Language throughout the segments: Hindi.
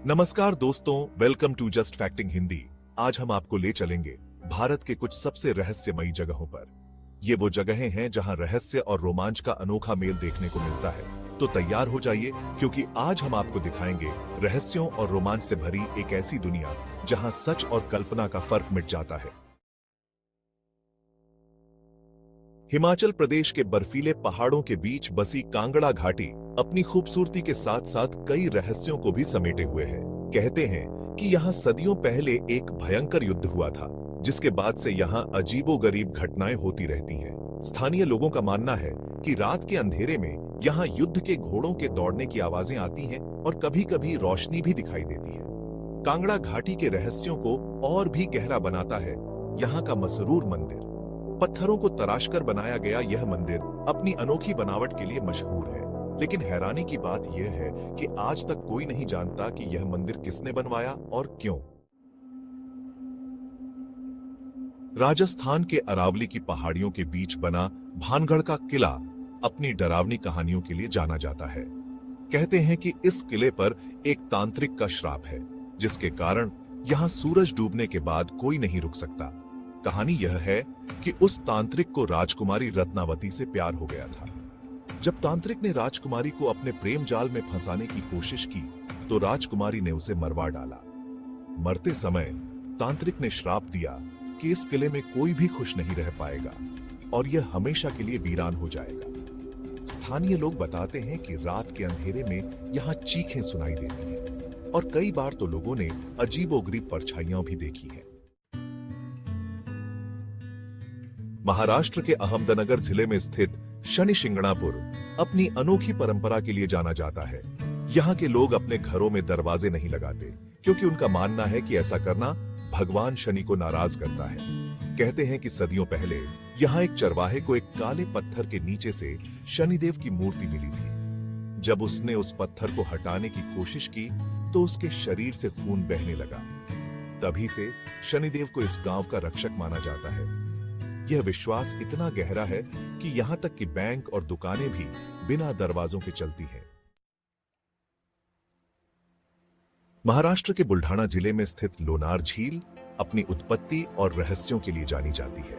नमस्कार दोस्तों, वेलकम टू जस्ट फैक्टिंग हिंदी। आज हम आपको ले चलेंगे भारत के कुछ सबसे रहस्यमयी जगहों पर। ये वो जगहें हैं जहां रहस्य और रोमांच का अनोखा मेल देखने को मिलता है। तो तैयार हो जाइए, क्योंकि आज हम आपको दिखाएंगे रहस्यों और रोमांच से भरी एक ऐसी दुनिया जहां सच और कल्पना का फर्क मिट जाता है। हिमाचल प्रदेश के बर्फीले पहाड़ों के बीच बसी कांगड़ा घाटी अपनी खूबसूरती के साथ साथ कई रहस्यों को भी समेटे हुए है। कहते हैं कि यहाँ सदियों पहले एक भयंकर युद्ध हुआ था, जिसके बाद से यहाँ अजीबोगरीब घटनाएं होती रहती हैं। स्थानीय लोगों का मानना है कि रात के अंधेरे में यहाँ युद्ध के घोड़ों के दौड़ने की आवाजें आती हैं और कभी-कभी रोशनी भी दिखाई देती है। कांगड़ा घाटी के रहस्यों को और भी गहरा बनाता है यहाँ का मसरूर मंदिर। पत्थरों को तराशकर बनाया गया यह मंदिर अपनी अनोखी बनावट के लिए मशहूर है, लेकिन हैरानी की बात यह है कि आज तक कोई नहीं जानता कि यह मंदिर किसने बनवाया और क्यों। राजस्थान के अरावली की पहाड़ियों के बीच बना भानगढ़ का किला अपनी डरावनी कहानियों के लिए जाना जाता है। कहते हैं कि इस किले पर एक तांत्रिक का श्राप है, जिसके कारण यहां सूरज डूबने के बाद कोई नहीं रुक सकता। कहानी यह है कि उस तांत्रिक को राजकुमारी रत्नावती से प्यार हो गया था। जब तांत्रिक ने राजकुमारी को अपने प्रेम जाल में फंसाने की कोशिश की, तो राजकुमारी ने उसे मरवा डाला। मरते समय तांत्रिक ने श्राप दिया कि इस किले में कोई भी खुश नहीं रह पाएगा और यह हमेशा के लिए वीरान हो जाएगा। स्थानीय लोग बताते हैं कि रात के अंधेरे में यहाँ चीखें सुनाई देती हैं और कई बार तो लोगों ने अजीबोगरीब परछाइयां भी देखी हैं। महाराष्ट्र के अहमदनगर जिले में स्थित शनि शिंगणापुर अपनी अनोखी परंपरा के लिए जाना जाता है। यहाँ के लोग अपने घरों में दरवाजे नहीं लगाते, क्योंकि उनका मानना है कि ऐसा करना भगवान शनि को नाराज करता है। कहते हैं कि सदियों पहले यहाँ एक चरवाहे को एक काले पत्थर के नीचे से शनिदेव की मूर्ति मिली थी। जब उसने उस पत्थर को हटाने की कोशिश की, तो उसके शरीर से खून बहने लगा। तभी से शनिदेव को इस गांव का रक्षक माना जाता है। यह विश्वास इतना गहरा है कि यहां तक कि बैंक और दुकानें भी बिना दरवाजों के चलती हैं। महाराष्ट्र के बुल्ढाना जिले में स्थित लोनार झील अपनी उत्पत्ति और रहस्यों के लिए जानी जाती है।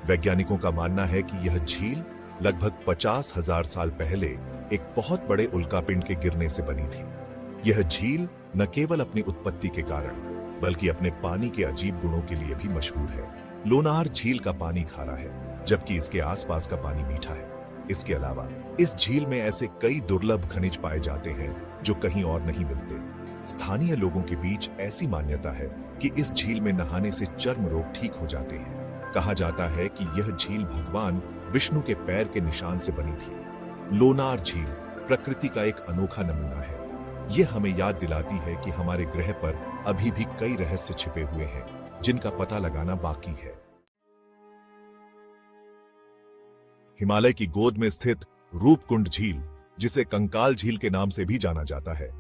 वैज्ञानिकों का मानना है कि यह झील लगभग 50,000 साल पहले एक बहुत बड़े उल्कापिंड के गिरने से बनी थी। यह झील न केवल अपनी उत्पत्ति के कारण, बल्कि अपने पानी के अजीब गुणों के लिए भी मशहूर है। लोनार झील का पानी खारा है, जबकि इसके आसपास का पानी मीठा है। इसके अलावा इस झील में ऐसे कई दुर्लभ खनिज पाए जाते हैं जो कहीं और नहीं मिलते। स्थानीय लोगों के बीच ऐसी मान्यता है कि इस झील में नहाने से चर्म रोग ठीक हो जाते हैं। कहा जाता है कि यह झील भगवान विष्णु के पैर के निशान से बनी थी। लोनार झील प्रकृति का एक अनोखा नमूना है। यह हमें याद दिलाती है कि हमारे ग्रह पर अभी भी कई रहस्य छिपे हुए हैं, जिनका पता लगाना बाकी है। हिमालय की गोद में स्थित रूपकुंड झील, जिसे कंकाल झील के नाम से भी जाना जाता है,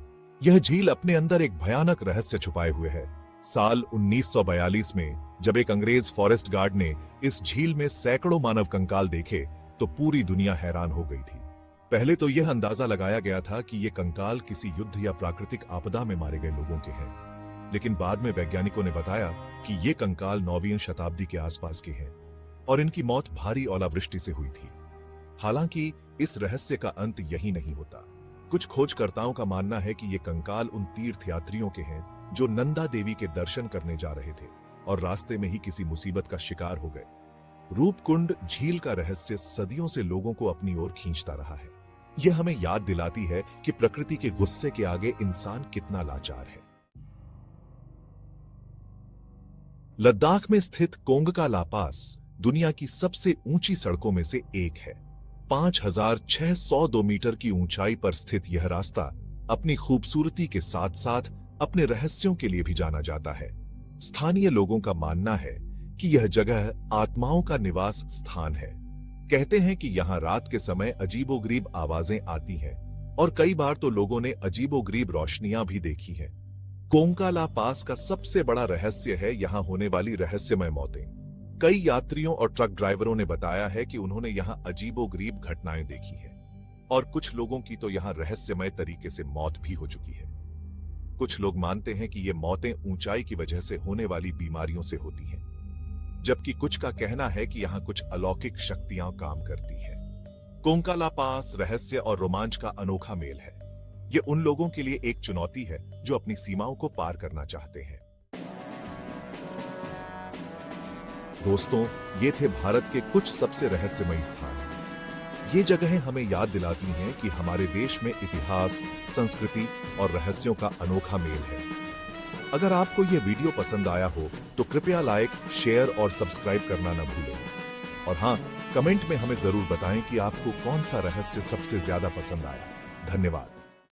यह झील अपने अंदर एक भयानक रहस्य छुपाए हुए है। साल 1942 में जब एक अंग्रेज फॉरेस्ट गार्ड ने इस झील में सैकड़ों मानव कंकाल देखे, तो पूरी दुनिया हैरान हो गई थी। पहले तो यह अंदाजा लगाया गया था कि ये कंकाल किसी युद्ध या प्राकृतिक आपदा में मारे गए लोगों के हैं, लेकिन बाद में वैज्ञानिकों ने बताया कि ये कंकाल 9वीं शताब्दी के आसपास के हैं और इनकी मौत भारी ओलावृष्टि से हुई थी। हालांकि इस रहस्य का अंत यही नहीं होता। कुछ खोजकर्ताओं का मानना है कि ये कंकाल उन तीर्थयात्रियों के हैं जो नंदा देवी के दर्शन करने जा रहे थे और रास्ते में ही किसी मुसीबत का शिकार हो गए। रूपकुंड झील का रहस्य सदियों से लोगों को अपनी ओर खींचता रहा है। यह हमें याद दिलाती है कि प्रकृति के गुस्से के आगे इंसान कितना लाचार है। लद्दाख में स्थित कोंगका ला पास दुनिया की सबसे ऊंची सड़कों में से एक है। 5,602 मीटर की ऊंचाई पर स्थित यह रास्ता अपनी खूबसूरती के साथ साथ अपने रहस्यों के लिए भी जाना जाता है। स्थानीय लोगों का मानना है कि यह जगह आत्माओं का निवास स्थान है। कहते हैं कि यहाँ रात के समय अजीबोगरीब आवाजें आती हैं और कई बार तो लोगों ने अजीबोगरीब रोशनियां भी देखी हैं। कोंगका ला पास का सबसे बड़ा रहस्य है यहाँ होने वाली रहस्यमय मौतें। कई यात्रियों और ट्रक ड्राइवरों ने बताया है कि उन्होंने यहाँ अजीबोगरीब घटनाएं देखी हैं और कुछ लोगों की तो यहाँ रहस्यमय तरीके से मौत भी हो चुकी है। कुछ लोग मानते हैं कि ये मौतें ऊंचाई की वजह से होने वाली बीमारियों से होती हैं, जबकि कुछ का कहना है कि यहाँ कुछ अलौकिक शक्तियां काम करती हैं। कोंकाला पास रहस्य और रोमांच का अनोखा मेल है। ये उन लोगों के लिए एक चुनौती है जो अपनी सीमाओं को पार करना चाहते हैं। दोस्तों, ये थे भारत के कुछ सबसे रहस्यमयी स्थान। ये जगहें हमें याद दिलाती हैं कि हमारे देश में इतिहास, संस्कृति और रहस्यों का अनोखा मेल है। अगर आपको ये वीडियो पसंद आया हो तो कृपया लाइक, शेयर और सब्सक्राइब करना न भूलें। और हाँ, कमेंट में हमें जरूर बताएं कि आपको कौन सा रहस्य सबसे ज्यादा पसंद आया। धन्यवाद।